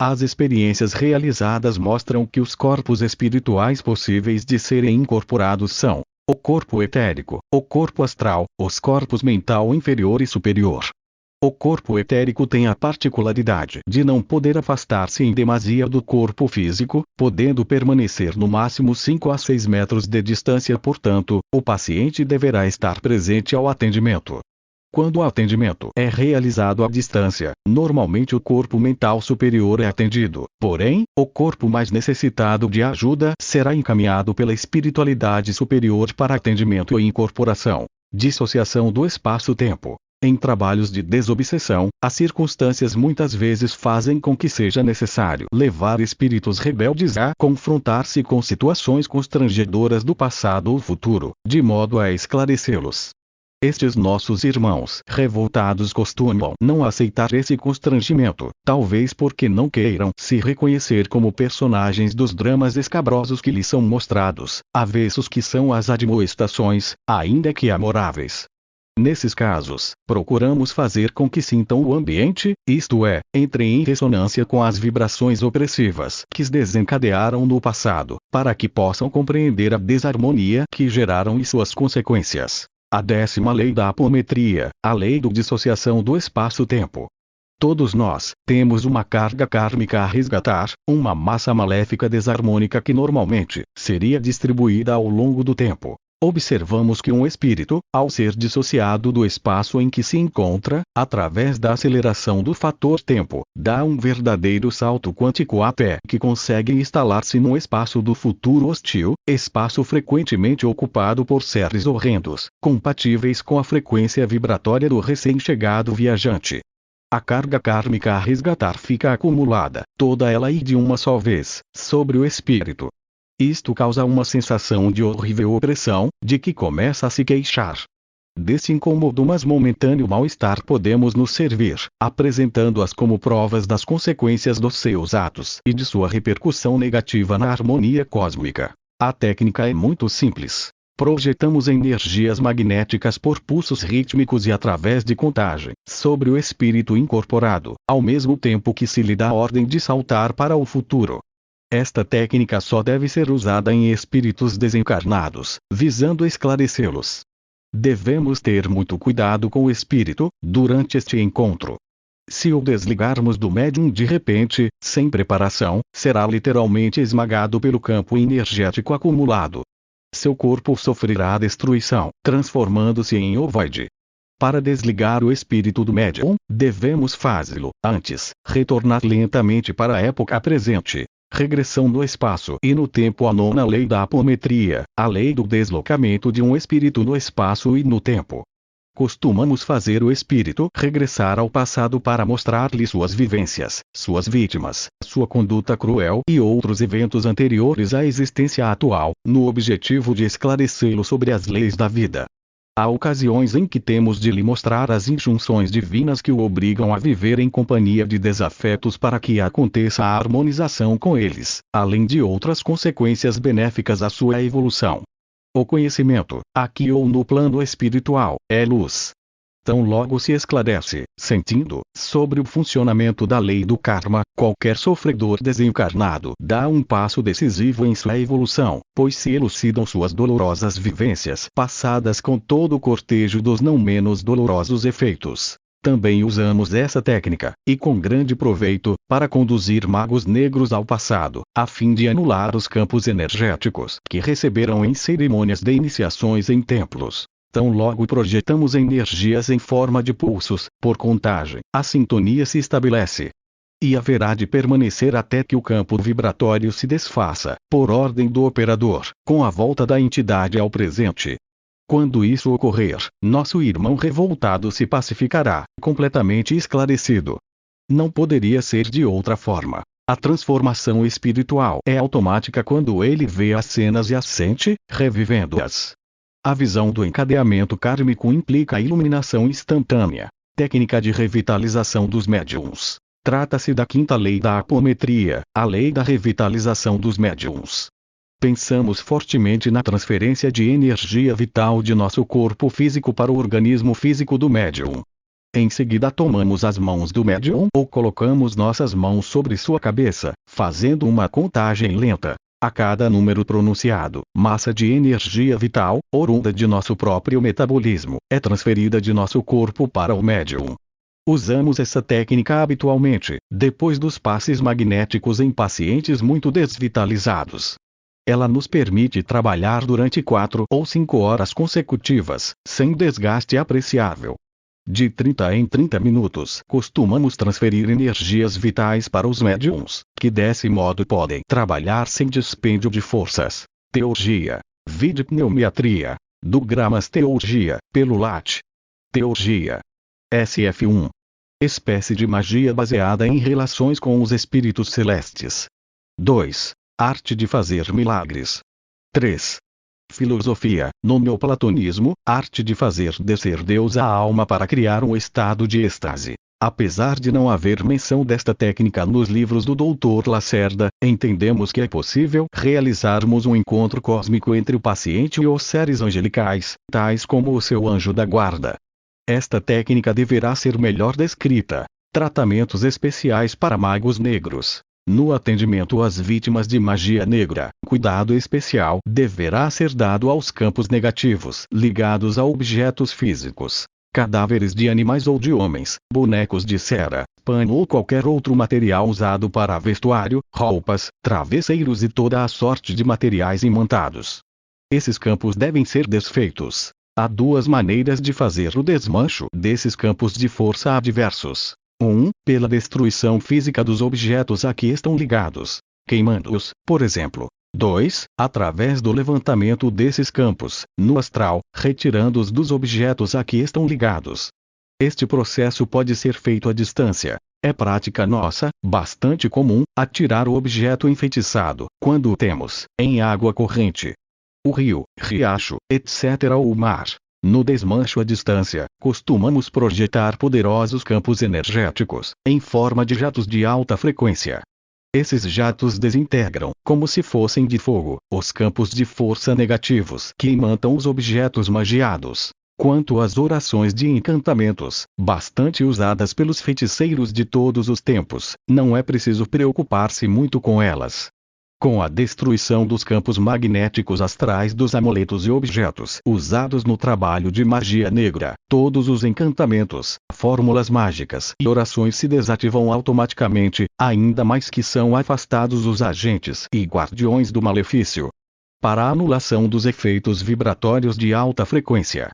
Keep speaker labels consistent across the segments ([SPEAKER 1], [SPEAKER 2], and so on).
[SPEAKER 1] As experiências realizadas mostram que os corpos espirituais possíveis de serem incorporados são o corpo etérico, o corpo astral, os corpos mental inferior e superior. O corpo etérico tem a particularidade de não poder afastar-se em demasia do corpo físico, podendo permanecer no máximo 5 a 6 metros de distância, portanto, o paciente deverá estar presente ao atendimento. Quando o atendimento é realizado à distância, normalmente o corpo mental superior é atendido, porém, o corpo mais necessitado de ajuda será encaminhado pela espiritualidade superior para atendimento e incorporação. Dissociação do espaço-tempo. Em trabalhos de desobsessão, as circunstâncias muitas vezes fazem com que seja necessário levar espíritos rebeldes a confrontar-se com situações constrangedoras do passado ou futuro, de modo a esclarecê-los. Estes nossos irmãos revoltados costumam não aceitar esse constrangimento, talvez porque não queiram se reconhecer como personagens dos dramas escabrosos que lhes são mostrados, avessos que são as admoestações, ainda que amoráveis. Nesses casos, procuramos fazer com que sintam o ambiente, isto é, entrem em ressonância com as vibrações opressivas que os desencadearam no passado, para que possam compreender a desarmonia que geraram e suas consequências. A 10ª lei da apometria, a lei da dissociação do espaço-tempo. Todos nós temos uma carga kármica a resgatar, uma massa maléfica desarmônica que normalmente seria distribuída ao longo do tempo. Observamos que um espírito, ao ser dissociado do espaço em que se encontra, através da aceleração do fator tempo, dá um verdadeiro salto quântico até que consegue instalar-se no espaço do futuro hostil, espaço frequentemente ocupado por seres horrendos, compatíveis com a frequência vibratória do recém-chegado viajante. A carga kármica a resgatar fica acumulada, toda ela e de uma só vez, sobre o espírito. Isto causa uma sensação de horrível opressão, de que começa a se queixar. Desse incômodo mas momentâneo mal-estar podemos nos servir, apresentando-as como provas das consequências dos seus atos e de sua repercussão negativa na harmonia cósmica. A técnica é muito simples. Projetamos energias magnéticas por pulsos rítmicos e através de contagem, sobre o espírito incorporado, ao mesmo tempo que se lhe dá a ordem de saltar para o futuro. Esta técnica só deve ser usada em espíritos desencarnados, visando esclarecê-los. Devemos ter muito cuidado com o espírito, durante este encontro. Se o desligarmos do médium de repente, sem preparação, será literalmente esmagado pelo campo energético acumulado. Seu corpo sofrerá destruição, transformando-se em ovoide. Para desligar o espírito do médium, devemos fazê-lo, antes, retornar lentamente para a época presente. Regressão no espaço e no tempo. A 9ª lei da apometria, a lei do deslocamento de um espírito no espaço e no tempo. Costumamos fazer o espírito regressar ao passado para mostrar-lhe suas vivências, suas vítimas, sua conduta cruel e outros eventos anteriores à existência atual, no objetivo de esclarecê-lo sobre as leis da vida. Há ocasiões em que temos de lhe mostrar as injunções divinas que o obrigam a viver em companhia de desafetos para que aconteça a harmonização com eles, além de outras consequências benéficas à sua evolução. O conhecimento, aqui ou no plano espiritual, é luz. Tão logo se esclarece, sentindo, sobre o funcionamento da lei do karma, qualquer sofredor desencarnado dá um passo decisivo em sua evolução, pois se elucidam suas dolorosas vivências passadas com todo o cortejo dos não menos dolorosos efeitos. Também usamos essa técnica, e com grande proveito, para conduzir magos negros ao passado, a fim de anular os campos energéticos que receberam em cerimônias de iniciações em templos. Tão logo projetamos energias em forma de pulsos, por contagem, a sintonia se estabelece. E haverá de permanecer até que o campo vibratório se desfaça, por ordem do operador, com a volta da entidade ao presente. Quando isso ocorrer, nosso irmão revoltado se pacificará, completamente esclarecido. Não poderia ser de outra forma. A transformação espiritual é automática quando ele vê as cenas e as sente, revivendo-as. A visão do encadeamento kármico implica a iluminação instantânea. Técnica de revitalização dos médiuns. Trata-se da 5ª lei da apometria, a lei da revitalização dos médiuns. Pensamos fortemente na transferência de energia vital de nosso corpo físico para o organismo físico do médium. Em seguida tomamos as mãos do médium ou colocamos nossas mãos sobre sua cabeça, fazendo uma contagem lenta. A cada número pronunciado, massa de energia vital, oriunda de nosso próprio metabolismo, é transferida de nosso corpo para o médium. Usamos essa técnica habitualmente, depois dos passes magnéticos em pacientes muito desvitalizados. Ela nos permite trabalhar durante 4 ou 5 horas consecutivas, sem desgaste apreciável. De 30 em 30 minutos, costumamos transferir energias vitais para os médiums, que desse modo podem trabalhar sem dispêndio de forças. Teurgia. Vide pneumiatria. Do Gramas Teurgia, pelo Lat. Teurgia. SF1. Espécie de magia baseada em relações com os espíritos celestes. 2. Arte de fazer milagres. 3. Filosofia, no neoplatonismo, arte de fazer descer Deus à alma para criar um estado de êxtase. Apesar de não haver menção desta técnica nos livros do Dr. Lacerda, entendemos que é possível realizarmos um encontro cósmico entre o paciente e os seres angelicais, tais como o seu anjo da guarda. Esta técnica deverá ser melhor descrita. Tratamentos especiais para magos negros. No atendimento às vítimas de magia negra, cuidado especial deverá ser dado aos campos negativos ligados a objetos físicos, cadáveres de animais ou de homens, bonecos de cera, pano ou qualquer outro material usado para vestuário, roupas, travesseiros e toda a sorte de materiais imantados. Esses campos devem ser desfeitos. Há 2 maneiras de fazer o desmancho desses campos de força adversos. 1. Pela destruição física dos objetos a que estão ligados, queimando-os, por exemplo. 2. Através do levantamento desses campos, no astral, retirando-os dos objetos a que estão ligados. Este processo pode ser feito à distância. É prática nossa, bastante comum, atirar o objeto enfeitiçado, quando o temos, em água corrente. O rio, riacho, etc. ou o mar. No desmancho à distância, costumamos projetar poderosos campos energéticos, em forma de jatos de alta frequência. Esses jatos desintegram, como se fossem de fogo, os campos de força negativos que imantam os objetos magiados. Quanto às orações de encantamentos, bastante usadas pelos feiticeiros de todos os tempos, não é preciso preocupar-se muito com elas. Com a destruição dos campos magnéticos astrais dos amuletos e objetos usados no trabalho de magia negra, todos os encantamentos, fórmulas mágicas e orações se desativam automaticamente, ainda mais que são afastados os agentes e guardiões do malefício. Para a anulação dos efeitos vibratórios de alta frequência.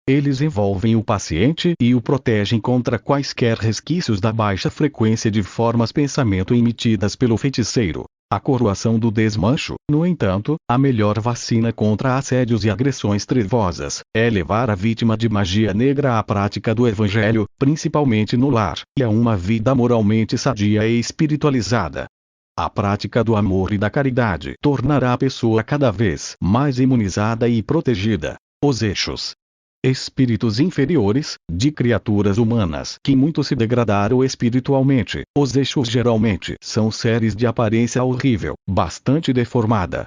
[SPEAKER 1] Eles envolvem o paciente e o protegem contra quaisquer resquícios da baixa frequência de formas pensamento emitidas pelo feiticeiro. A coroação do desmancho, no entanto, a melhor vacina contra assédios e agressões trevosas, é levar a vítima de magia negra à prática do evangelho, principalmente no lar, e a uma vida moralmente sadia e espiritualizada. A prática do amor e da caridade tornará a pessoa cada vez mais imunizada e protegida. Os eixos. Espíritos inferiores, de criaturas humanas que muito se degradaram espiritualmente. Os eixos geralmente são seres de aparência horrível, bastante deformada.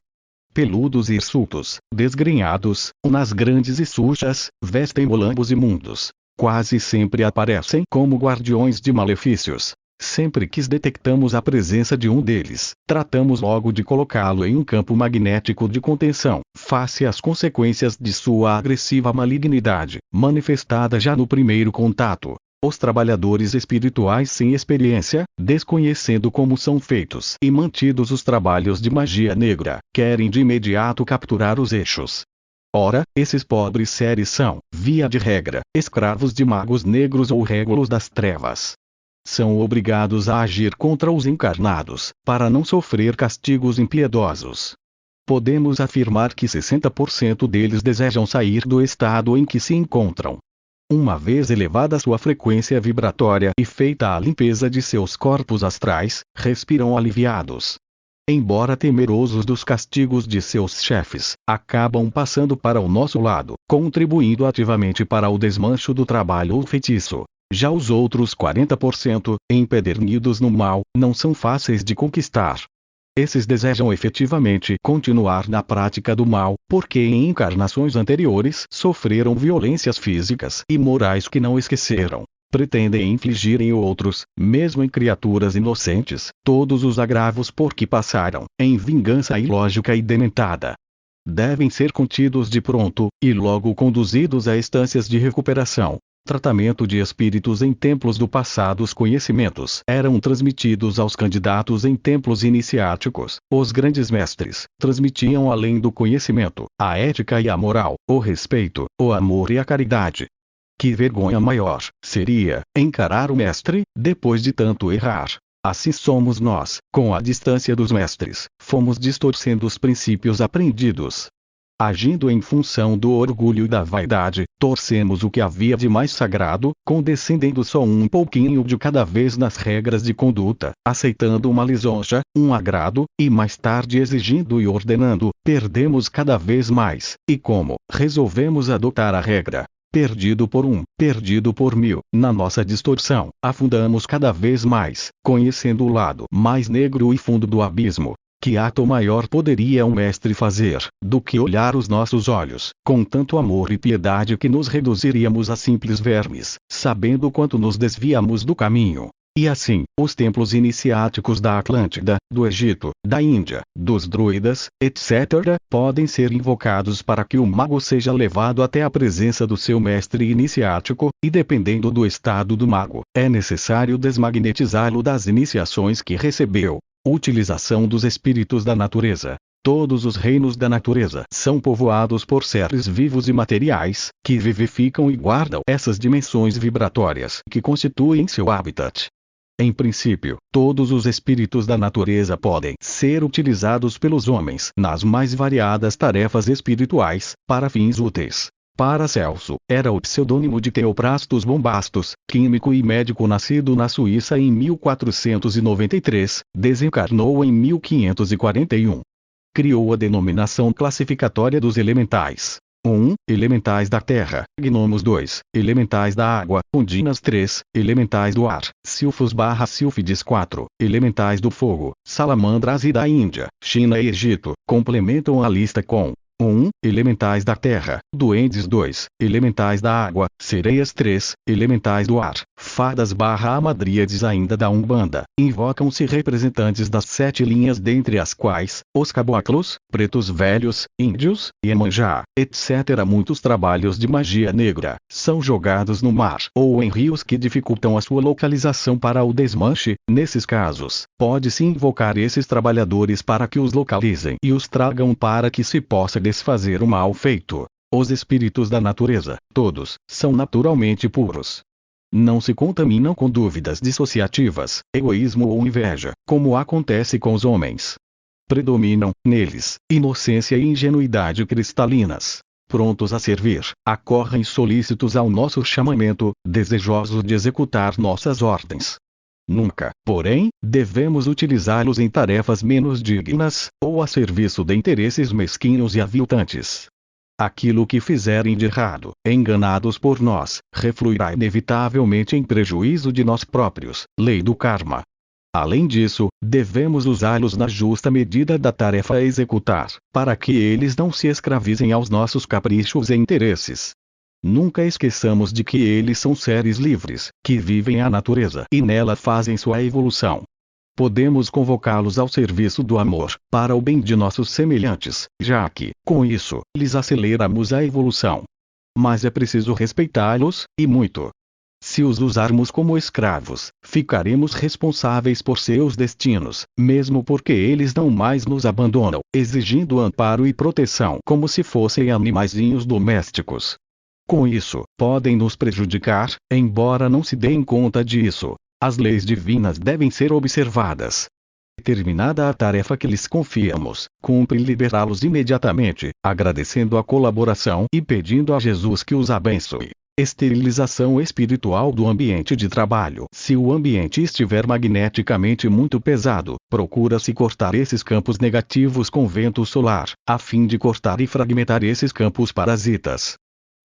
[SPEAKER 1] Peludos e hirsutos, desgrenhados, unas grandes e sujas, vestem molambos imundos. Quase sempre aparecem como guardiões de malefícios. Sempre que detectamos a presença de um deles, tratamos logo de colocá-lo em um campo magnético de contenção, face às consequências de sua agressiva malignidade, manifestada já no primeiro contato. Os trabalhadores espirituais sem experiência, desconhecendo como são feitos e mantidos os trabalhos de magia negra, querem de imediato capturar os eixos. Ora, esses pobres seres são, via de regra, escravos de magos negros ou régulos das trevas. São obrigados a agir contra os encarnados, para não sofrer castigos impiedosos. Podemos afirmar que 60% deles desejam sair do estado em que se encontram. Uma vez elevada sua frequência vibratória e feita a limpeza de seus corpos astrais, respiram aliviados. Embora temerosos dos castigos de seus chefes, acabam passando para o nosso lado, contribuindo ativamente para o desmancho do trabalho ou feitiço. Já os outros 40%, empedernidos no mal, não são fáceis de conquistar. Esses desejam efetivamente continuar na prática do mal, porque em encarnações anteriores sofreram violências físicas e morais que não esqueceram. pretendem infligir em outros, mesmo em criaturas inocentes, todos os agravos por que passaram, em vingança ilógica e dementada. Devem ser contidos de pronto, e logo conduzidos a estâncias de recuperação. Tratamento de espíritos em templos do passado. Os conhecimentos eram transmitidos aos candidatos em templos iniciáticos. Os grandes mestres transmitiam além do conhecimento, a ética e a moral, o respeito, o amor e a caridade. Que vergonha maior seria encarar o mestre, depois de tanto errar. Assim somos nós, com a distância dos mestres, fomos distorcendo os princípios aprendidos. Agindo em função do orgulho e da vaidade, torcemos o que havia de mais sagrado, condescendendo só um pouquinho de cada vez nas regras de conduta, aceitando uma lisonja, um agrado, e mais tarde exigindo e ordenando, perdemos cada vez mais, e como resolvemos adotar a regra, perdido por um, perdido por mil, na nossa distorção, afundamos cada vez mais, conhecendo o lado mais negro e fundo do abismo. Que ato maior poderia um mestre fazer, do que olhar os nossos olhos, com tanto amor e piedade que nos reduziríamos a simples vermes, sabendo quanto nos desviamos do caminho? E assim, os templos iniciáticos da Atlântida, do Egito, da Índia, dos druidas, etc., podem ser invocados para que o mago seja levado até a presença do seu mestre iniciático, e dependendo do estado do mago, é necessário desmagnetizá-lo das iniciações que recebeu. Utilização dos espíritos da natureza. Todos os reinos da natureza são povoados por seres vivos e materiais, que vivificam e guardam essas dimensões vibratórias que constituem seu habitat. Em princípio, todos os espíritos da natureza podem ser utilizados pelos homens nas mais variadas tarefas espirituais, para fins úteis. Paracelso era o pseudônimo de Theophrastus Bombastus, químico e médico nascido na Suíça em 1493, desencarnou em 1541. Criou a denominação classificatória dos elementais. 1. Elementais da terra, gnomos. 2. Elementais da água, ondinas. 3. Elementais do ar, silfos/sílfides. 4. Elementais do fogo, salamandras. E da Índia, China e Egito, complementam a lista com 1. Elementais da terra, duendes. 2. Elementais da água, sereias. 3. Elementais do ar, fadas/hamadríades. Ainda da Umbanda, invocam-se representantes das 7 linhas, dentre as quais, os caboclos, pretos velhos, índios, Iemanjá, etc. Muitos trabalhos de magia negra são jogados no mar ou em rios que dificultam a sua localização para o desmanche. Nesses casos, pode-se invocar esses trabalhadores para que os localizem e os tragam para que se possa desfazer o mal feito. Os espíritos da natureza, todos, são naturalmente puros. Não se contaminam com dúvidas dissociativas, egoísmo ou inveja, como acontece com os homens. Predominam, neles, inocência e ingenuidade cristalinas. Prontos a servir, acorrem solícitos ao nosso chamamento, desejosos de executar nossas ordens. Nunca, porém, devemos utilizá-los em tarefas menos dignas, ou a serviço de interesses mesquinhos e aviltantes. Aquilo que fizerem de errado, enganados por nós, refluirá inevitavelmente em prejuízo de nós próprios, lei do karma. Além disso, devemos usá-los na justa medida da tarefa a executar, para que eles não se escravizem aos nossos caprichos e interesses. Nunca esqueçamos de que eles são seres livres, que vivem a natureza e nela fazem sua evolução. Podemos convocá-los ao serviço do amor, para o bem de nossos semelhantes, já que, com isso, lhes aceleramos a evolução. Mas é preciso respeitá-los, e muito. Se os usarmos como escravos, ficaremos responsáveis por seus destinos, mesmo porque eles não mais nos abandonam, exigindo amparo e proteção como se fossem animaizinhos domésticos. Com isso, podem nos prejudicar, embora não se deem conta disso. As leis divinas devem ser observadas. Terminada a tarefa que lhes confiamos, cumpre liberá-los imediatamente, agradecendo a colaboração e pedindo a Jesus que os abençoe. Esterilização espiritual do ambiente de trabalho. Se o ambiente estiver magneticamente muito pesado, procura-se cortar esses campos negativos com vento solar, a fim de cortar e fragmentar esses campos parasitas.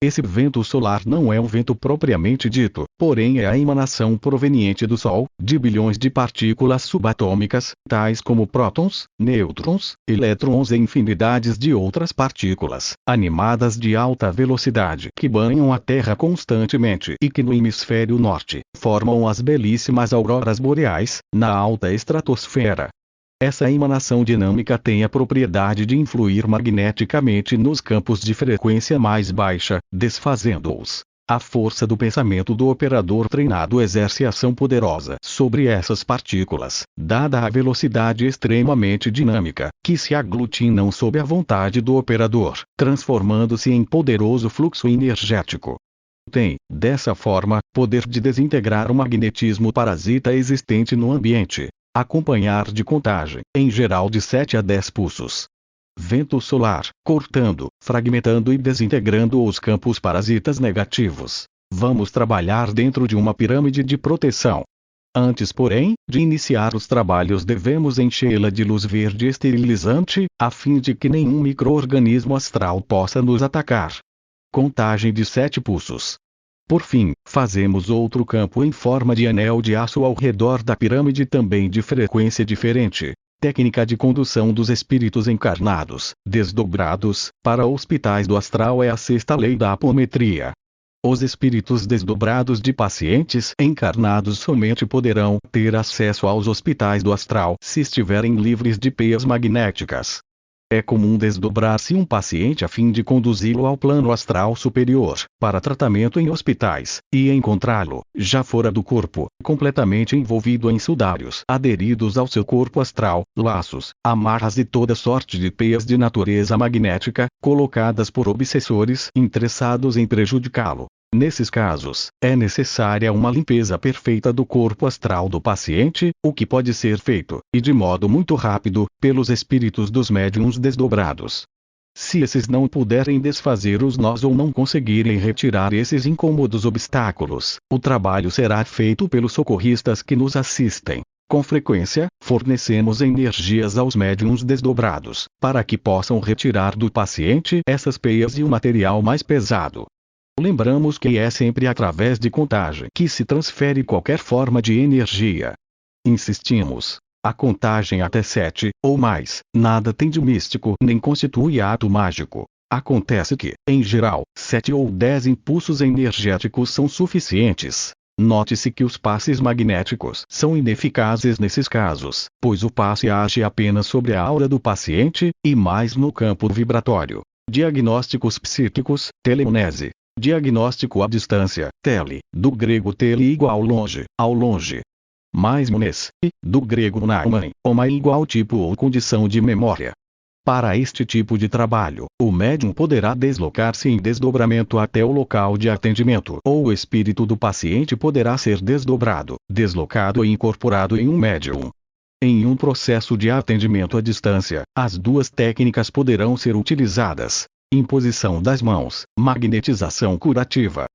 [SPEAKER 1] Esse vento solar não é um vento propriamente dito, porém é a emanação proveniente do Sol, de bilhões de partículas subatômicas, tais como prótons, nêutrons, elétrons e infinidades de outras partículas, animadas de alta velocidade que banham a Terra constantemente e que no hemisfério norte, formam as belíssimas auroras boreais, na alta estratosfera. Essa emanação dinâmica tem a propriedade de influir magneticamente nos campos de frequência mais baixa, desfazendo-os. A força do pensamento do operador treinado exerce ação poderosa sobre essas partículas, dada a velocidade extremamente dinâmica, que se aglutinam sob a vontade do operador, transformando-se em poderoso fluxo energético. Tem, dessa forma, poder de desintegrar o magnetismo parasita existente no ambiente. Acompanhar de contagem, em geral de 7 a 10 pulsos. Vento solar, cortando, fragmentando e desintegrando os campos parasitas negativos. Vamos trabalhar dentro de uma pirâmide de proteção. Antes, porém, de iniciar os trabalhos devemos enchê-la de luz verde esterilizante, a fim de que nenhum micro-organismo astral possa nos atacar. Contagem de 7 pulsos. Por fim, fazemos outro campo em forma de anel de aço ao redor da pirâmide também de frequência diferente. Técnica de condução dos espíritos encarnados, desdobrados, para hospitais do astral é a sexta lei da apometria. Os espíritos desdobrados de pacientes encarnados somente poderão ter acesso aos hospitais do astral se estiverem livres de peias magnéticas. É comum desdobrar-se um paciente a fim de conduzi-lo ao plano astral superior, para tratamento em hospitais, e encontrá-lo, já fora do corpo, completamente envolvido em sudários aderidos ao seu corpo astral, laços, amarras e toda sorte de peias de natureza magnética, colocadas por obsessores interessados em prejudicá-lo. Nesses casos, é necessária uma limpeza perfeita do corpo astral do paciente, o que pode ser feito, e de modo muito rápido, pelos espíritos dos médiuns desdobrados. Se esses não puderem desfazer os nós ou não conseguirem retirar esses incômodos obstáculos, o trabalho será feito pelos socorristas que nos assistem. Com frequência, fornecemos energias aos médiuns desdobrados, para que possam retirar do paciente essas peias e o material mais pesado. Lembramos que é sempre através de contagem que se transfere qualquer forma de energia. Insistimos. A contagem até 7, ou mais, nada tem de místico nem constitui ato mágico. Acontece que, em geral, 7 ou 10 impulsos energéticos são suficientes. Note-se que os passes magnéticos são ineficazes nesses casos, pois o passe age apenas sobre a aura do paciente, e mais no campo vibratório. Diagnósticos psíquicos, telemnese. Diagnóstico à distância, tele, do grego tele igual longe, ao longe. Mais mnes, do grego mnemon, uma igual tipo ou condição de memória. Para este tipo de trabalho, o médium poderá deslocar-se em desdobramento até o local de atendimento, ou o espírito do paciente poderá ser desdobrado, deslocado e incorporado em um médium. Em um processo de atendimento à distância, as duas técnicas poderão ser utilizadas. Imposição das mãos, magnetização curativa,